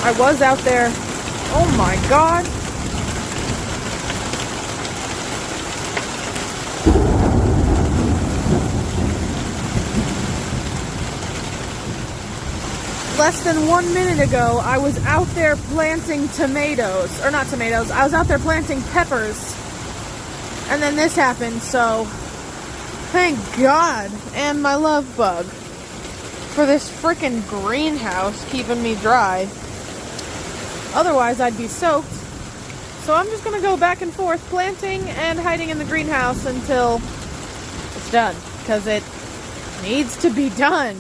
I was out there. Oh my god. Less than 1 minute ago, I was out there planting tomatoes. Or not tomatoes, I was out there planting peppers. And then this happened, so thank God. And my love bug for this freaking greenhouse keeping me dry. Otherwise, I'd be soaked. So I'm just gonna go back and forth planting and hiding in the greenhouse until it's done. Because it needs to be done.